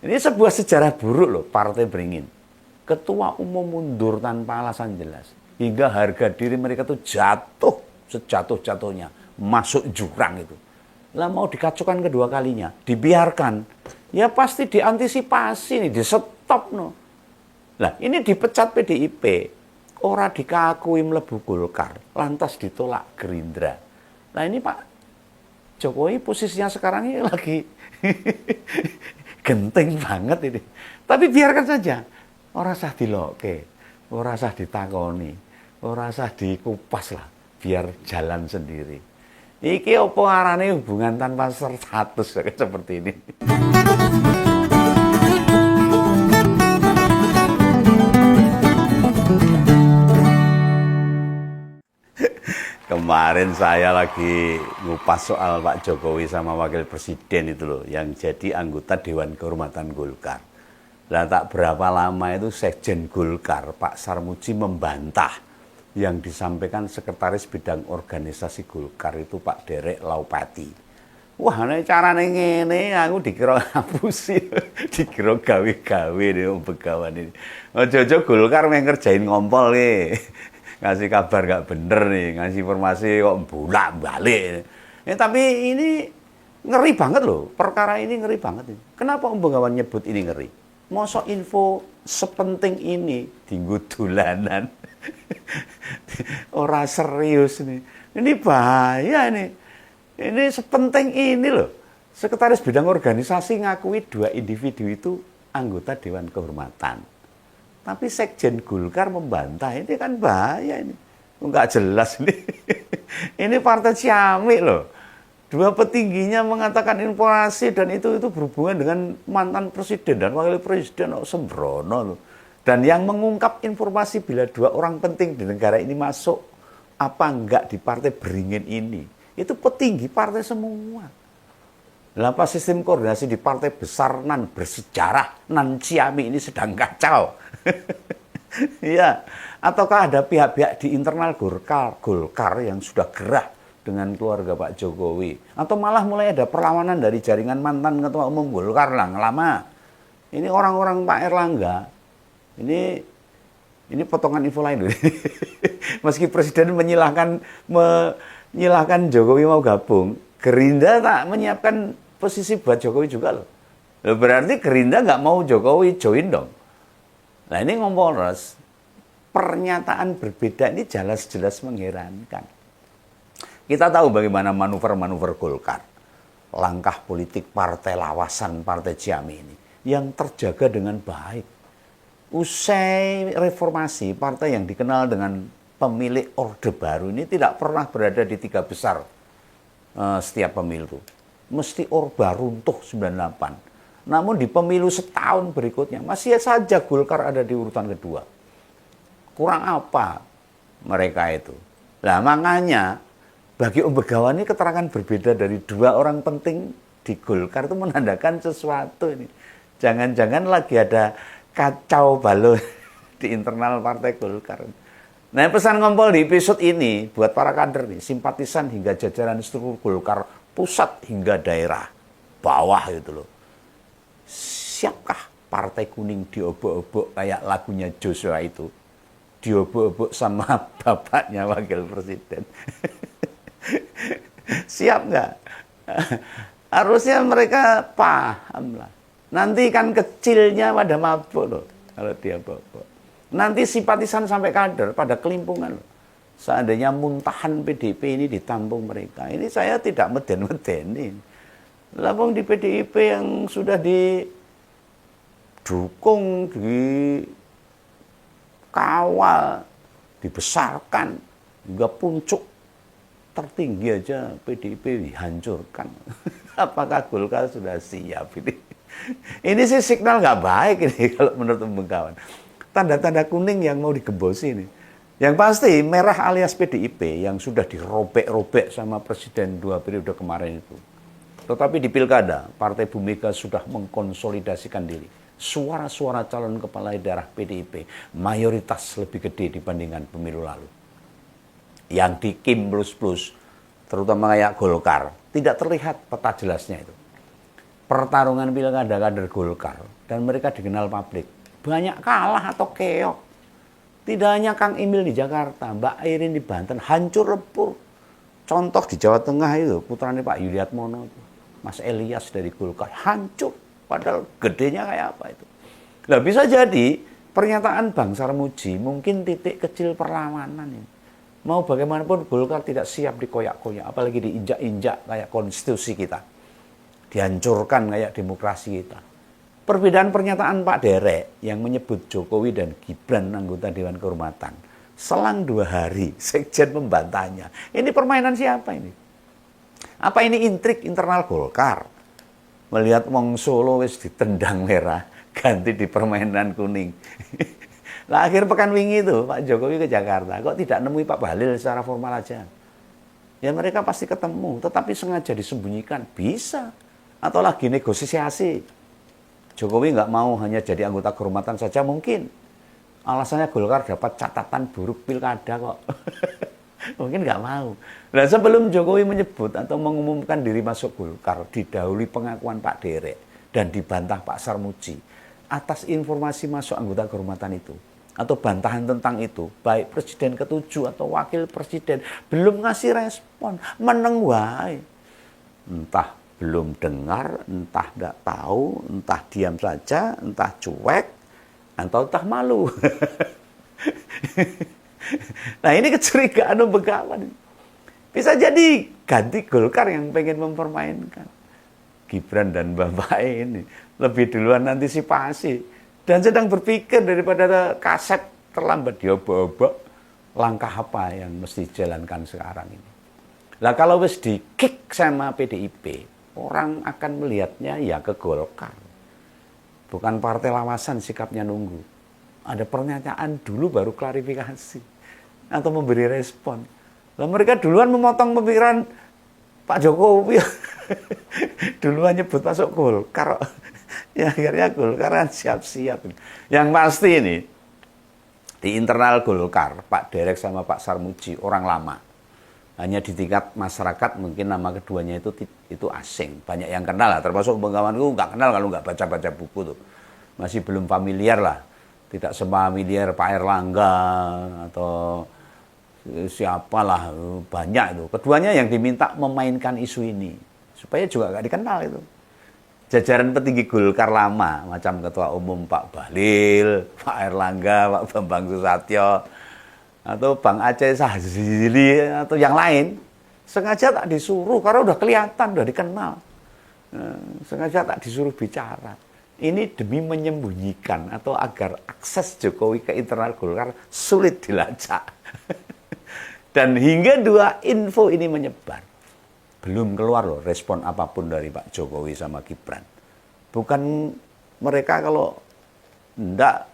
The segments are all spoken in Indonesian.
Ini sebuah sejarah buruk loh, Partai Beringin. Ketua umum mundur tanpa alasan jelas. Hingga harga diri mereka tuh jatuh sejatuh-jatuhnya. Masuk jurang itu. Lah mau dikacaukan kedua kalinya. Dibiarkan. Ya pasti diantisipasi nih, di stop no. Lah ini dipecat PDIP. Orang dikakui mlebu Golkar. Lantas ditolak Gerindra. Nah ini Pak Jokowi posisinya sekarang ini lagi genting banget ini. Tapi biarkan saja. Ora usah diloke, ora usah ditakoni, ora usah dikupas lah. Biar jalan sendiri. Iki apa arane hubungan tanpa status seperti ini. Kemarin saya lagi ngupas soal Pak Jokowi sama Wakil Presiden itu loh, yang jadi anggota Dewan Kehormatan Golkar. Lah tak berapa lama itu Sekjen Golkar, Pak Sarmuji membantah yang disampaikan Sekretaris Bidang Organisasi Golkar itu Pak Derek Laupati. Wah, ini caranya ngene, aku dikira ngapusi, dikira gawe-gawe nih begawan ini. Ojo-ojo Golkar yang ngerjain ngompol nih. Ngasih kabar gak bener nih, ngasih informasi kok bolak-balik. Tapi ini ngeri banget loh, perkara ini ngeri banget. Kenapa Om Begawan nyebut ini ngeri? Mosok info sepenting ini dinggo dolanan. Ora serius nih. Ini bahaya nih. Ini sepenting ini loh. Sekretaris Bidang Organisasi ngakui 2 individu itu anggota Dewan Kehormatan. Tapi Sekjen Golkar membantah, ini kan bahaya ini. Enggak jelas ini. Ini partai ciamik loh. 2 petingginya mengatakan informasi dan itu berhubungan dengan mantan presiden dan wakil presiden sembrono loh. Dan yang mengungkap informasi bila 2 orang penting di negara ini masuk apa enggak di Partai Beringin ini, itu petinggi partai semua. Apa sistem koordinasi di partai besar nan bersejarah nan ciamik ini sedang kacau. Ya, ataukah ada pihak-pihak di internal Golkar yang sudah gerah dengan keluarga Pak Jokowi, atau malah mulai ada perlawanan dari jaringan mantan ketua umum Golkar lah lama. Ini orang-orang Pak Erlangga. Ini potongan info lain. Meski presiden menyilahkan Jokowi mau gabung, Gerindra tak menyiapkan posisi buat Jokowi juga loh. Berarti Gerindra nggak mau Jokowi join dong. Nah ini ngomong pernyataan berbeda ini jelas-jelas mengherankan. Kita tahu bagaimana manuver-manuver Golkar, langkah politik partai lawasan, partai ciamik ini, yang terjaga dengan baik. Usai reformasi, partai yang dikenal dengan pemilik Orde Baru ini tidak pernah berada di 3 besar setiap pemilu. Mesti Orba runtuh 98. Namun di pemilu setahun berikutnya, masih saja Golkar ada di urutan kedua. Kurang apa mereka itu? Nah makanya, bagi Om Begawan ini keterangan berbeda dari 2 orang penting di Golkar itu menandakan sesuatu ini. Jangan-jangan lagi ada kacau balau di internal partai Golkar. Nah pesan ngompol di episode ini buat para kader nih, simpatisan hingga jajaran struktur Golkar pusat hingga daerah bawah gitu loh. Siapkah partai kuning diobok-obok kayak lagunya Joshua itu? Diobok-obok sama bapaknya wakil presiden. Siap nggak? Harusnya mereka paham lah. Nanti kan kecilnya pada mabuk loh kalau dia bobok. Nanti simpatisan sampai kader pada kelimpungan loh. Seandainya muntahan PDIP ini ditampung mereka. Ini saya tidak meden-medenin. Lapang di PDIP yang sudah didukung, dikawal, dibesarkan hingga puncuk tertinggi aja PDIP dihancurkan. Apakah Golkar sudah siap ini? Ini sih signal nggak baik ini kalau menurut Begawan. Tanda-tanda kuning yang mau digembosi ini. Yang pasti merah alias PDIP yang sudah dirobek-robek sama presiden 2 periode kemarin itu. Tetapi di pilkada, Partai Bu Mega sudah mengkonsolidasikan diri. Suara-suara calon kepala daerah PDIP mayoritas lebih gede dibandingkan pemilu lalu. Yang di Kim plus-plus, terutama kayak Golkar, tidak terlihat peta jelasnya itu. pertarungan pilkada kader Golkar dan mereka dikenal publik banyak kalah atau keok. Tidak hanya Kang Emil di Jakarta, Mbak Irin di Banten hancur lebur. Contoh di Jawa Tengah itu putranya Pak Yuliatmono, Mas Elias dari Golkar hancur. Padahal gedenya kayak apa itu. Nah bisa jadi pernyataan Bang Sarmuji mungkin titik kecil perlawanan ini. Mau bagaimanapun Golkar tidak siap dikoyak-koyak, apalagi diinjak-injak kayak konstitusi kita. Dihancurkan kayak demokrasi kita. Perbedaan pernyataan Pak Derek yang menyebut Jokowi dan Gibran anggota Dewan Kehormatan. Selang 2 hari, Sekjen membantahnya. Ini permainan siapa ini? Apa ini intrik internal Golkar? Melihat wong Solo wis ditendang merah, ganti di permainan kuning. Lah akhir pekan wingi itu Pak Jokowi ke Jakarta, kok tidak nemui Pak Bahlil secara formal aja? Ya mereka pasti ketemu, tetapi sengaja disembunyikan, bisa. Atau lagi negosiasi. Jokowi nggak mau hanya jadi anggota kehormatan saja mungkin. Alasannya Golkar dapat catatan buruk pilkada kok. Mungkin nggak mau. Nah sebelum Jokowi menyebut atau mengumumkan diri masuk Golkar, didahului pengakuan Pak Derek dan dibantah Pak Sarmuji atas informasi masuk anggota kehormatan itu atau bantahan tentang itu, baik Presiden ke-7 atau Wakil Presiden belum ngasih respon, meneng wae. Entah belum dengar, entah tidak tahu, entah diam saja, entah cuek, atau entah malu. Nah ini kecurigaan Begawan. Bisa jadi ganti Golkar yang pengen mempermainkan Gibran dan Bapak ini. Lebih duluan antisipasi. Dan sedang berpikir daripada kaset terlambat diobok-obok, langkah apa yang mesti dijalankan sekarang ini. Lah kalau wis di-kick sama PDIP, orang akan melihatnya ya ke Golkar. Bukan partai lawasan sikapnya nunggu. Ada pernyataan dulu baru klarifikasi. Atau memberi respon. Lah mereka duluan memotong pemikiran Pak Jokowi. Duluan nyebut masuk Golkar. Ya akhirnya Golkar siap-siap. Yang pasti ini, di internal Golkar, Pak Derek sama Pak Sarmuji, orang lama. Hanya di tingkat masyarakat mungkin nama keduanya itu asing. Banyak yang kenal lah, termasuk Begawanku nggak kenal kalau nggak baca-baca buku tuh. Masih belum familiar lah. Tidak semafamiliar Pak Erlangga atau siapalah, banyak itu. Keduanya yang diminta memainkan isu ini. Supaya juga nggak dikenal itu. Jajaran petinggi Golkar lama, macam Ketua Umum Pak Bahlil, Pak Erlangga, Pak Bambang Susatyo, atau Bang Aceh Sazili atau yang lain sengaja tak disuruh karena udah kelihatan, udah dikenal. Sengaja tak disuruh bicara. Ini demi menyembunyikan atau agar akses Jokowi ke internal Golkar sulit dilacak. Dan hingga 2 info ini menyebar. Belum keluar loh respon apapun dari Pak Jokowi sama Gibran. Bukan mereka kalau enggak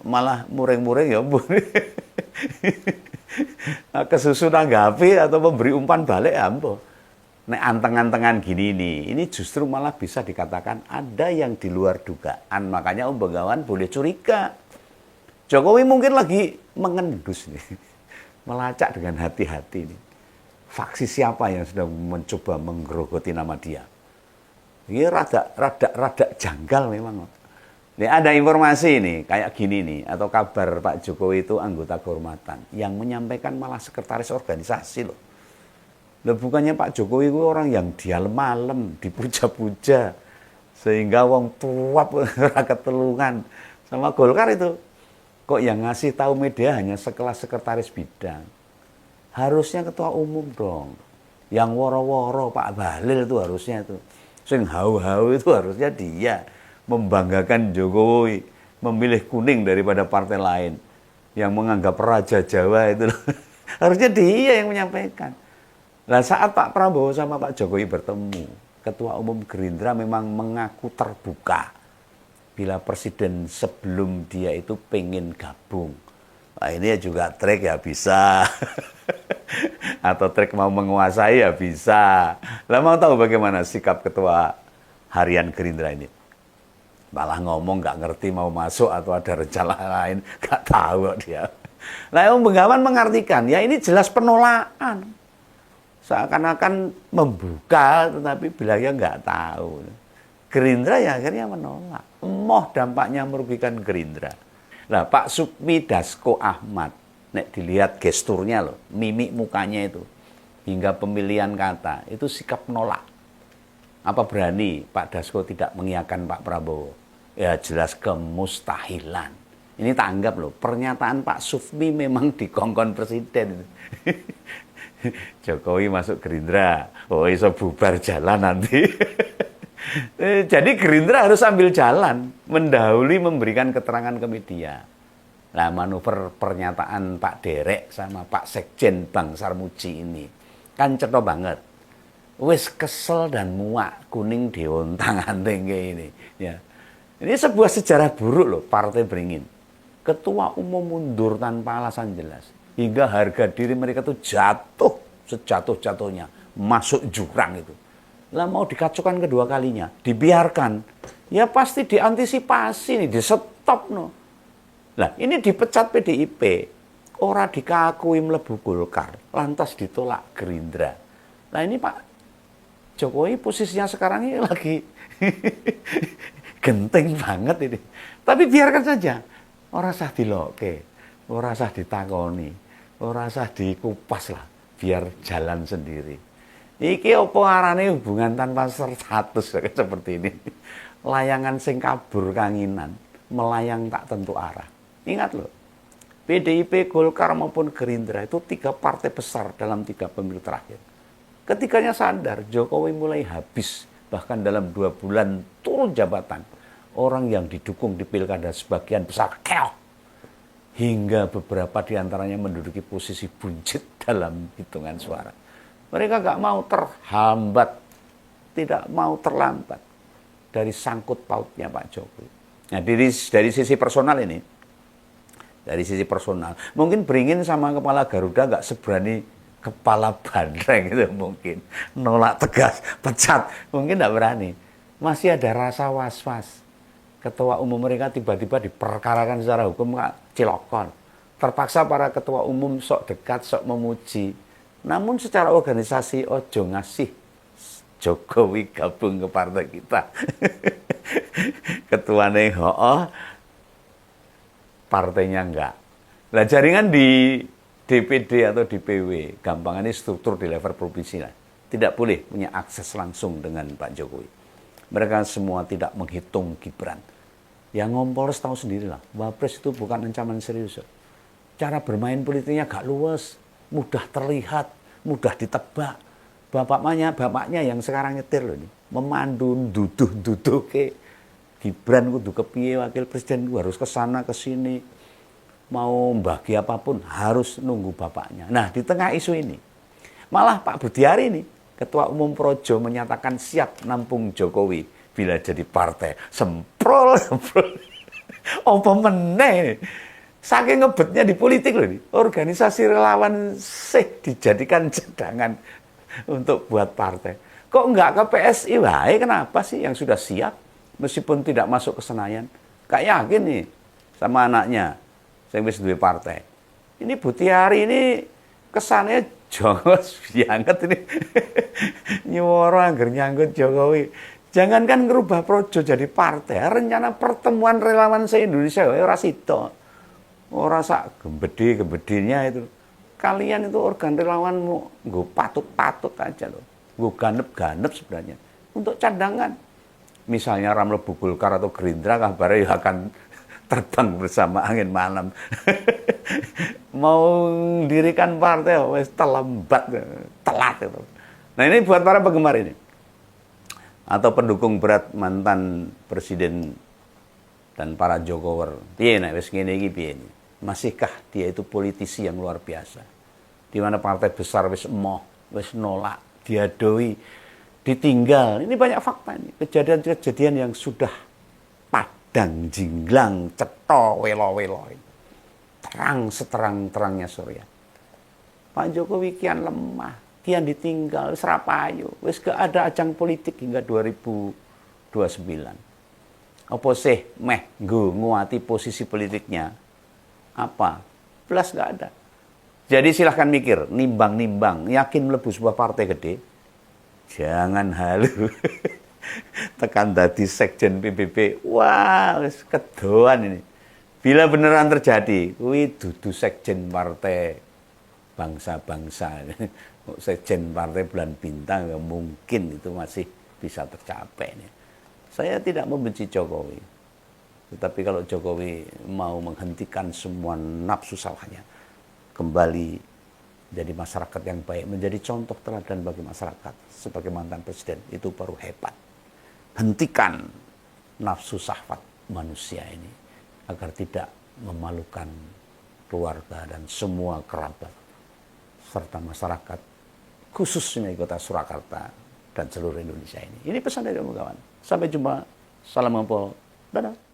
malah muring-muring ya kesusu nanggapi atau memberi umpan balik ya ambo. Nek anteng-antengan gini nih, ini justru malah bisa dikatakan ada yang di luar dugaan. Makanya Begawan boleh curiga. Jokowi mungkin lagi mengendus nih, melacak dengan hati-hati nih. Faksi siapa yang sedang mencoba menggerogoti nama dia? Ini rada janggal memang. Nih ada informasi nih kayak gini nih atau kabar Pak Jokowi itu anggota kehormatan yang menyampaikan malah sekretaris organisasi loh. Loh bukannya Pak Jokowi itu orang yang dialem-alem, dipuja-puja sehingga wong tuap rakyat telungan sama Golkar itu. Kok yang ngasih tahu media hanya sekelas sekretaris bidang. Harusnya ketua umum dong. Yang woro-woro Pak Bahlil itu harusnya itu. Sing hau-hau itu harusnya dia. Membanggakan Jokowi. Memilih kuning daripada partai lain. Yang menganggap Raja Jawa itu. Harusnya dia yang menyampaikan. Nah saat Pak Prabowo sama Pak Jokowi bertemu. Ketua umum Gerindra memang mengaku terbuka. Bila presiden sebelum dia itu pengen gabung. Nah ini juga trik ya bisa. Atau trik mau menguasai ya bisa. Lah mau tahu bagaimana sikap ketua harian Gerindra ini? Malah ngomong nggak ngerti mau masuk atau ada rencana lain. Nggak tahu dia. Nah Begawan mengartikan, ya ini jelas penolakan. Seakan-akan membuka tetapi bilangnya nggak tahu. Gerindra ya akhirnya menolak. Emoh dampaknya merugikan Gerindra. Nah, Pak Sukmi Dasko Ahmad, nek dilihat gesturnya loh, mimik mukanya itu, hingga pemilihan kata, itu sikap nolak. Apa berani Pak Dasko tidak mengiyakan Pak Prabowo? Ya jelas kemustahilan. Ini tak anggap loh, pernyataan Pak Sukmi memang dikongkon presiden. Jokowi masuk Gerindra, oh iso bubar jalan nanti. Jadi Gerindra harus ambil jalan, mendahului memberikan keterangan ke media. Nah, manuver pernyataan Pak Derek sama Pak Sekjen Bang Sarmuji ini kan cetha banget. Wis kesel dan muak kuning diontang-anting kayak ini. Ya. Ini sebuah sejarah buruk loh Partai Beringin. Ketua umum mundur tanpa alasan jelas. Hingga harga diri mereka tuh jatuh sejatuh-jatuhnya. Masuk jurang itu. Lah mau dikacaukan kedua kalinya. Dibiarkan. Ya pasti diantisipasi nih. Di-stop no. Lah ini dipecat PDIP. Ora dikakui mlebu Golkar. Lantas ditolak Gerindra. Nah ini Pak Jokowi posisinya sekarang ini lagi genting banget ini. Tapi biarkan saja. Ora usah diloke, ora usah ditakoni, ora usah dikupas lah. Biar jalan sendiri. Iki apa arane hubungan tanpa status seperti ini. Layangan sing kabur kanginan, melayang tak tentu arah. Ingat loh, PDIP, Golkar maupun Gerindra itu 3 partai besar dalam 3 pemilu terakhir. Ketiganya sadar Jokowi mulai habis, bahkan dalam 2 bulan turun jabatan. Orang yang didukung di pilkada sebagian besar keok. Hingga beberapa diantaranya menduduki posisi buncit dalam hitungan suara. Mereka gak mau terhambat, tidak mau terlambat dari sangkut pautnya Pak Jokowi. Nah dari sisi personal ini, mungkin Beringin sama kepala Garuda gak seberani kepala Bandreng gitu mungkin. Nolak tegas, pecat, mungkin gak berani. Masih ada rasa was-was. Ketua umum mereka tiba-tiba diperkarakan secara hukum cilokon. Terpaksa para ketua umum sok dekat, sok memuji. Namun secara organisasi ojo ngasih Jokowi gabung ke partai kita. Ketuanya ho'oh, partainya enggak. Nah jaringan di DPD atau DPW, gampangannya struktur di level provinsi lah. Tidak boleh punya akses langsung dengan Pak Jokowi. Mereka semua tidak menghitung Gibran. Yang Ngompolres tahu sendirilah, Wapres itu bukan ancaman serius. Cara bermain politiknya gak luwes, mudah terlihat, mudah ditebak. Bapaknya yang sekarang nyetir loh ini, memandu, duduh ke Gibran kudu kepiye wakil presiden harus ke sana ke sini. Mau bagi apapun harus nunggu bapaknya. Nah, di tengah isu ini, malah Pak Budiari ini, Ketua Umum Projo menyatakan siap nampung Jokowi bila jadi partai. Semprol. Apa meneh? Saking ngebetnya di politik loh ini. Organisasi relawan dijadikan cadangan untuk buat partai. Kok enggak ke PSI? Wah, kenapa sih yang sudah siap meskipun tidak masuk ke Senayan? Gak yakin nih sama anaknya yang wis duwe partai. Ini Budiari ini kesannya jongos banget ini. Nyuwara anggar nyangkut Jokowi. Jangankan ngerubah Projo jadi partai, rencana pertemuan relawan se-Indonesia ora sida. Ora sak gembedi-gembedinya itu. Kalian itu organ relawan nggo patut-patut aja loh. Nggo ganep-ganep sebenarnya untuk cadangan. Misalnya mlebu Golkar atau Gerindra kabarnya akan terbang bersama angin malam. Mau dirikan partai wis telat itu. Nah, ini buat para penggemar ini. Atau pendukung berat mantan presiden dan para Jokower. Piye nek wis ngene iki piye? Masihkah dia itu politisi yang luar biasa? Di mana partai besar wis emoh, wis nolak, diadoi, ditinggal. Ini banyak fakta ini. Kejadian-kejadian yang sudah padang, jinglang, cetha, welo-welo. Terang seterang-terangnya surya. Pak Jokowi kian lemah. Kian ditinggal, serapayu, wis gak ada ajang politik hingga 2029. Apa sih meh nguati posisi politiknya? Apa? Belas gak ada. Jadi silahkan mikir, nimbang-nimbang, yakin mlebu sebuah partai gede? Jangan halu. tekan dadi sekjen PBB. Wah, wis kedoan ini. Bila beneran terjadi, kuwi dudu sekjen partai bangsa-bangsa. Sekjen partai Bulan Bintang ya mungkin itu masih bisa tercapai. Saya tidak membenci Jokowi. Tetapi kalau Jokowi mau menghentikan semua nafsu salahnya, kembali jadi masyarakat yang baik, menjadi contoh teladan bagi masyarakat sebagai mantan presiden, itu baru hebat. Hentikan nafsu syahwat manusia ini agar tidak memalukan keluarga dan semua kerabat serta masyarakat, khususnya di kota Surakarta dan seluruh Indonesia ini. Ini pesan dari kawan. Sampai jumpa. Salam Ampol. Dadah.